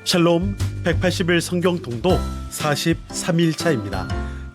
샬롬 180일 성경 통독 43일차입니다.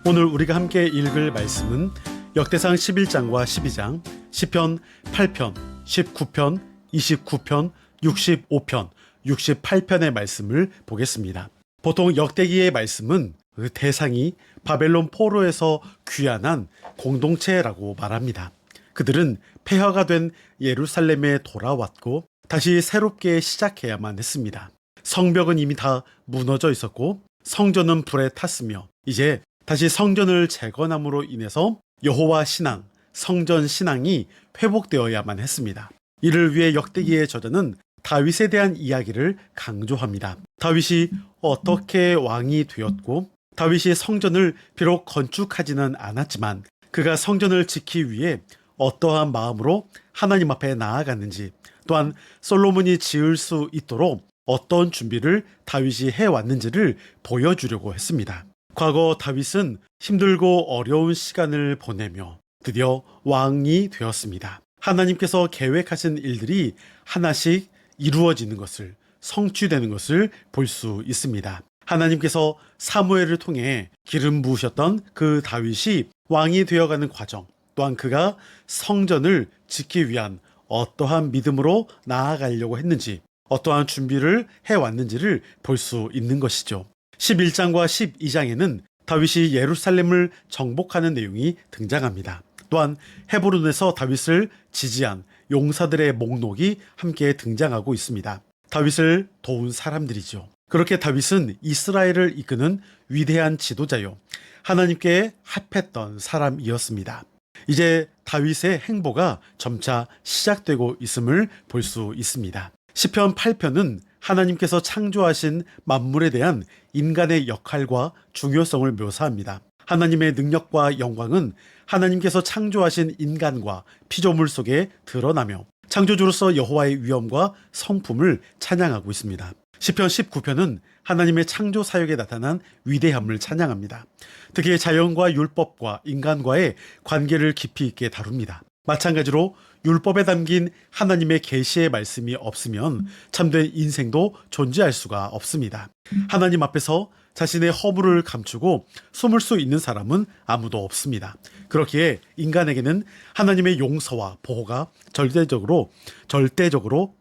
오늘 우리가 함께 읽을 말씀은 역대상 11장과 12장, 시편 8편, 19편, 29편, 65편, 68편의 말씀을 보겠습니다. 보통 역대기의 말씀은 그 대상이 바벨론 포로에서 귀환한 공동체라고 말합니다. 그들은 폐허가 된 예루살렘에 돌아왔고 다시 새롭게 시작해야만 했습니다. 성벽은 이미 다 무너져 있었고 성전은 불에 탔으며 이제 다시 성전을 재건함으로 인해서 여호와 신앙, 성전 신앙이 회복되어야만 했습니다. 이를 위해 역대기의 저자는 다윗에 대한 이야기를 강조합니다. 다윗이 어떻게 왕이 되었고 다윗이 성전을 비록 건축하지는 않았지만 그가 성전을 지키기 위해 어떠한 마음으로 하나님 앞에 나아갔는지, 또한 솔로몬이 지을 수 있도록 어떤 준비를 다윗이 해왔는지를 보여주려고 했습니다. 과거 다윗은 힘들고 어려운 시간을 보내며 드디어 왕이 되었습니다. 하나님께서 계획하신 일들이 하나씩 이루어지는 것을, 성취되는 것을 볼 수 있습니다. 하나님께서 사무엘을 통해 기름 부으셨던 그 다윗이 왕이 되어가는 과정, 또한 그가 성전을 짓기 위한 어떠한 믿음으로 나아가려고 했는지, 어떠한 준비를 해왔는지를 볼 수 있는 것이죠. 11장과 12장에는 다윗이 예루살렘을 정복하는 내용이 등장합니다. 또한 헤브론에서 다윗을 지지한 용사들의 목록이 함께 등장하고 있습니다. 다윗을 도운 사람들이죠. 그렇게 다윗은 이스라엘을 이끄는 위대한 지도자요, 하나님께 합했던 사람이었습니다. 이제 다윗의 행보가 점차 시작되고 있음을 볼 수 있습니다. 시편 8편은 하나님께서 창조하신 만물에 대한 인간의 역할과 중요성을 묘사합니다. 하나님의 능력과 영광은 하나님께서 창조하신 인간과 피조물 속에 드러나며 창조주로서 여호와의 위엄과 성품을 찬양하고 있습니다. 시편 19편은 하나님의 창조 사역에 나타난 위대함을 찬양합니다. 특히 자연과 율법과 인간과의 관계를 깊이 있게 다룹니다. 마찬가지로 율법에 담긴 하나님의 계시의 말씀이 없으면 참된 인생도 존재할 수가 없습니다. 하나님 앞에서 자신의 허물을 감추고 숨을 수 있는 사람은 아무도 없습니다. 그렇기에 인간에게는 하나님의 용서와 보호가 절대적으로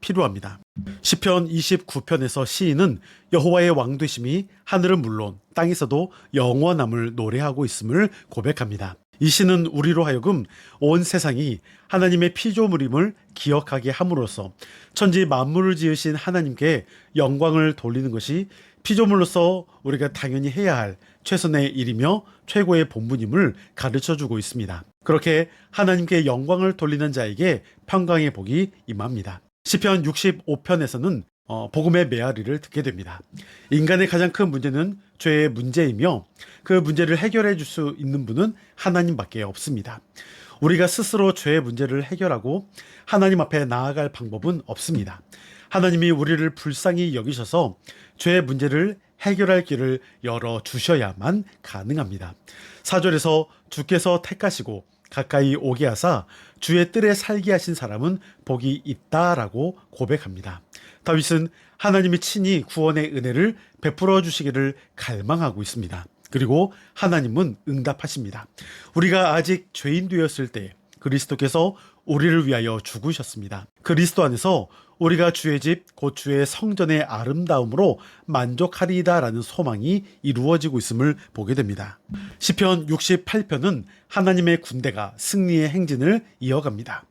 필요합니다. 시편 29편에서 시인은 여호와의 왕되심이 하늘은 물론 땅에서도 영원함을 노래하고 있음을 고백합니다. 이 시는 우리로 하여금 온 세상이 하나님의 피조물임을 기억하게 함으로써 천지 만물을 지으신 하나님께 영광을 돌리는 것이 피조물로서 우리가 당연히 해야 할 최선의 일이며 최고의 본분임을 가르쳐주고 있습니다. 그렇게 하나님께 영광을 돌리는 자에게 평강의 복이 임합니다. 시편 65편에서는 복음의 메아리를 듣게 됩니다. 인간의 가장 큰 문제는 죄의 문제이며 그 문제를 해결해 줄 수 있는 분은 하나님밖에 없습니다. 우리가 스스로 죄의 문제를 해결하고 하나님 앞에 나아갈 방법은 없습니다. 하나님이 우리를 불쌍히 여기셔서 죄의 문제를 해결할 길을 열어주셔야만 가능합니다. 4절에서 주께서 택하시고 가까이 오게 하사 주의 뜰에 살게 하신 사람은 복이 있다라고 고백합니다. 다윗은 하나님이 친히 구원의 은혜를 베풀어 주시기를 갈망하고 있습니다. 그리고 하나님은 응답하십니다. 우리가 아직 죄인 되었을 때 그리스도께서 우리를 위하여 죽으셨습니다. 그리스도 안에서 우리가 주의 집, 곧 주의 성전의 아름다움으로 만족하리이다라는 소망이 이루어지고 있음을 보게 됩니다. 시편 68편은 하나님의 군대가 승리의 행진을 이어갑니다.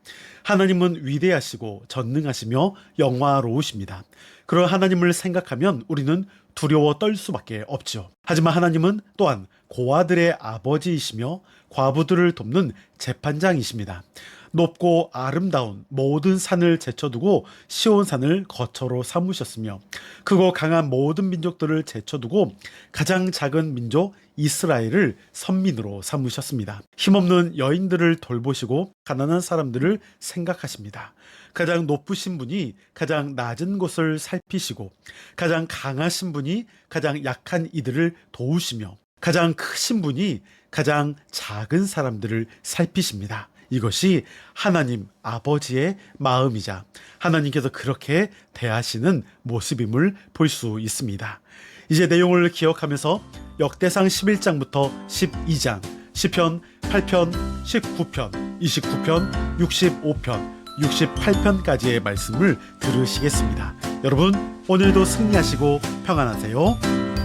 하나님은 위대하시고 전능하시며 영화로우십니다. 그런 하나님을 생각하면 우리는 두려워 떨 수밖에 없죠. 하지만 하나님은 또한 고아들의 아버지이시며 과부들을 돕는 재판장이십니다. 높고 아름다운 모든 산을 제쳐두고 시온산을 거처로 삼으셨으며 크고 강한 모든 민족들을 제쳐두고 가장 작은 민족 이스라엘을 선민으로 삼으셨습니다. 힘없는 여인들을 돌보시고 가난한 사람들을 생각하십니다. 가장 높으신 분이 가장 낮은 곳을 살피시고 가장 강하신 분이 가장 약한 이들을 도우시며 가장 크신 분이 가장 작은 사람들을 살피십니다. 이것이 하나님 아버지의 마음이자 하나님께서 그렇게 대하시는 모습임을 볼 수 있습니다. 이제 내용을 기억하면서 역대상 11장부터 12장, 시편 8편, 19편, 29편, 65편, 68편까지의 말씀을 들으시겠습니다. 여러분, 오늘도 승리하시고 평안하세요.